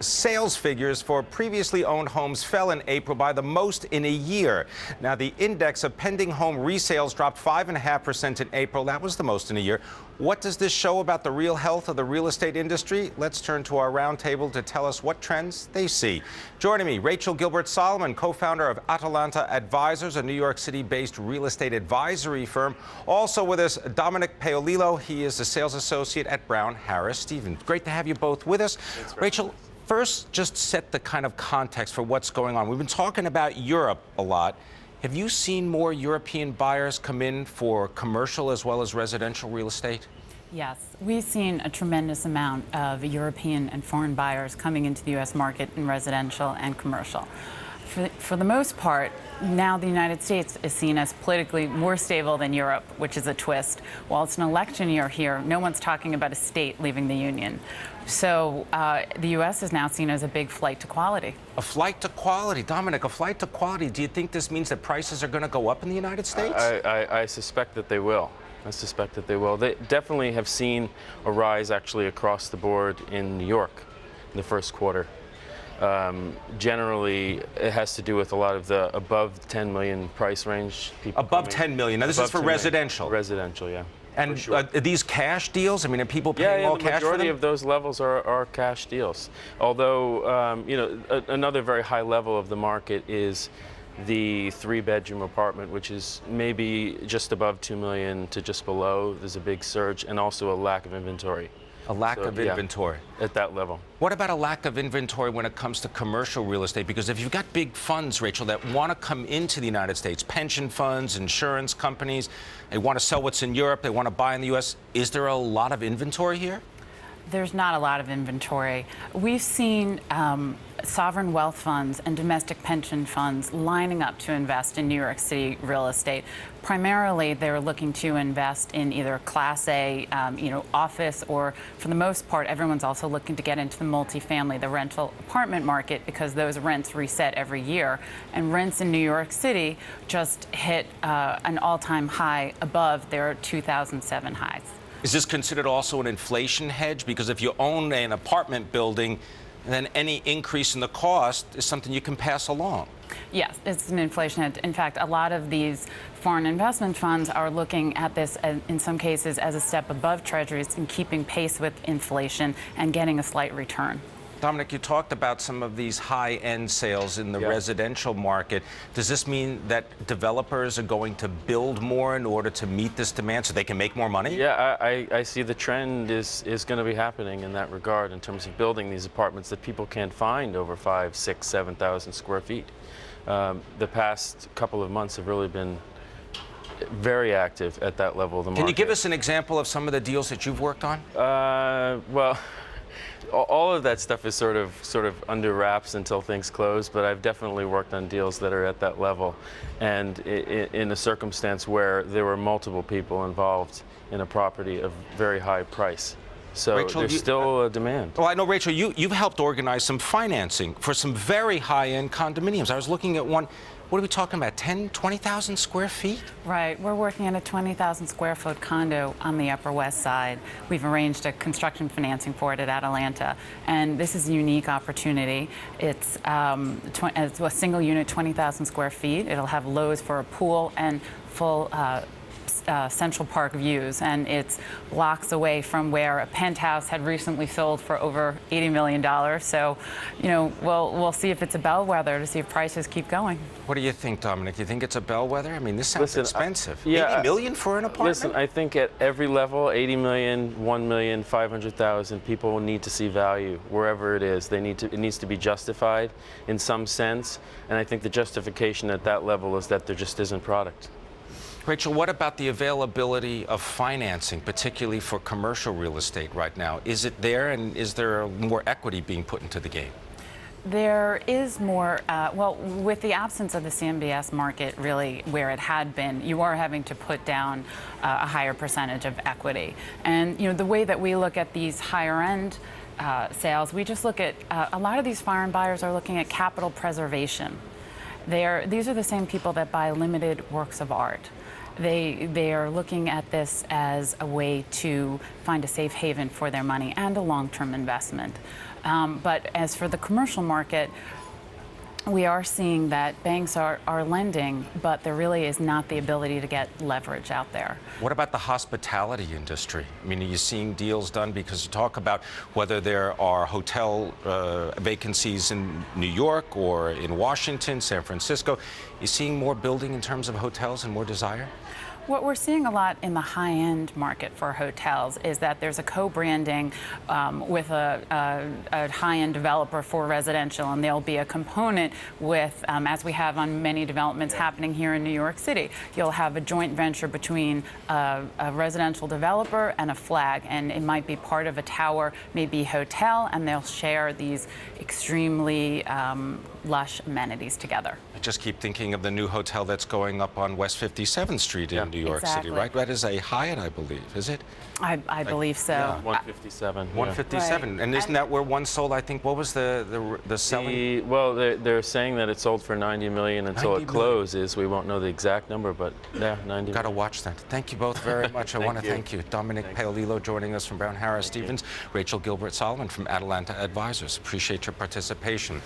Sales figures for previously owned homes fell in April by the most in a year. Now, the index of pending home resales dropped 5.5% in April. That was the most in a year. What does this show about the real health of the real estate industry? Let's turn to our roundtable to tell us what trends they see. Joining me, Rachel Gilbert Solomon, co-founder of Atalanta Advisors, a New York City-based real estate advisory firm. Also with us, Dominic Paolillo. He is a sales associate at Brown Harris Stevens. Great to have you both with us. Rachel, first, just set the kind of context for what's going on. We've been talking about Europe a lot. Have you seen more European buyers come in for commercial as well as residential real estate? Yes, we've seen a tremendous amount of European and foreign buyers coming into the U.S. market in residential and commercial. For the most part, now the United States is seen as politically more stable than Europe, which is a twist. While it's an election year here, no one's talking about a state leaving the Union. So the U.S. is now seen as a big flight to quality. A flight to quality. Dominic, a flight to quality. Do you think this means that prices are going to go up in the United States? I suspect that they will. I suspect that they will. They definitely have seen a rise actually across the board in New York in the first quarter. Generally, it has to do with a lot of the above 10 million price range. People above 10 million. Now, this is for residential. Residential, yeah. And sure. Are these cash deals? I mean, are people paying all cash for them? Yeah, the majority of those levels are cash deals. Although, you know, another very high level of the market is the three-bedroom apartment, which is maybe just above 2 million to just below. There's a big surge and also a lack of inventory. A lack of inventory. At that level. What about a lack of inventory when it comes to commercial real estate? Because if you've got big funds, Rachel, that want to come into the United States, pension funds, insurance companies, they want to sell what's in Europe, they want to buy in the U.S., is there a lot of inventory here? There's not a lot of inventory. We've seen sovereign wealth funds and domestic pension funds lining up to invest in New York City real estate. Primarily, they're looking to invest in either Class A, office, or for the most part, everyone's also looking to get into the multifamily, the rental apartment market, because those rents reset every year. And rents in New York City just hit an all-time high above their 2007 highs. Is this considered also an inflation hedge? Because if you own an apartment building, then any increase in the cost is something you can pass along. Yes, it's an inflation hedge. In fact, a lot of these foreign investment funds are looking at this, in some cases, as a step above treasuries and keeping pace with inflation and getting a slight return. Dominic, you talked about some of these high-end sales in the residential market. Does this mean that developers are going to build more in order to meet this demand so they can make more money? Yeah, I see the trend is going to be happening in that regard in terms of building these apartments that people can't find over 5,000, 6,000, 7,000 square feet. The past couple of months have really been very active at that level of the market. Can you give us an example of some of the deals that you've worked on? Well, all of that stuff is sort of under wraps until things close, but I've definitely worked on deals that are at that level, and in a circumstance where there were multiple people involved in a property of very high price. So Rachel, there's still a demand. Well, I know, Rachel, you've helped organize some financing for some very high-end condominiums. I was looking at one. What are we talking about, 10, 20,000 square feet? Right. We're working on a 20,000 square foot condo on the Upper West Side. We've arranged a construction financing for it at Atalanta. And this is a unique opportunity. It's a single unit, 20,000 square feet. It'll have lows for a pool and full Central Park views, and it's blocks away from where a penthouse had recently sold for over $80 million. So, we'll see if it's a bellwether to see if prices keep going. What do you think, Dominic? Do you think it's a bellwether? I mean, this sounds expensive. Yeah, $80 million for an apartment? Listen, I think at every level, 80 million, 1 million, 500,000, people need to see value wherever it is. It needs to be justified in some sense, and I think the justification at that level is that there just isn't product. Rachel, what about the availability of financing, particularly for commercial real estate right now? Is it there, and is there more equity being put into the game? There is more, well, with the absence of the CMBS market really where it had been, you are having to put down a higher percentage of equity. And, the way that we look at these higher end sales, we just look at, a lot of these foreign buyers are looking at capital preservation. These are the same people that buy limited works of art. They are looking at this as a way to find a safe haven for their money and a long-term investment. But as for the commercial market, we are seeing that banks are lending, but there really is not the ability to get leverage out there. What about the hospitality industry? I mean, are you seeing deals done? Because you talk about whether there are hotel vacancies in New York or in Washington, San Francisco. You seeing more building in terms of hotels and more desire? What we're seeing a lot in the high-end market for hotels is that there's a co-branding with a high-end developer for residential, and there'll be a component with, as we have on many developments happening here in New York City, you'll have a joint venture between a residential developer and a flag, and it might be part of a tower, maybe hotel, and they'll share these extremely lush amenities together. I just keep thinking of the new hotel that's going up on West 57th Street in New York City, right? That is a Hyatt, I believe, is it? I believe so. Yeah. 157. 157. Right. And isn't that where one sold? I think, what was the selling? Well, they're saying that it sold for $90 million until it closes. We won't know the exact number, but yeah, $90 million. Got to watch that. Thank you both very much. I want to thank you. Dominic Paolillo joining us from Brown Harris Stevens, Rachel Gilbert Solomon from Atalanta Advisors. Appreciate your participation.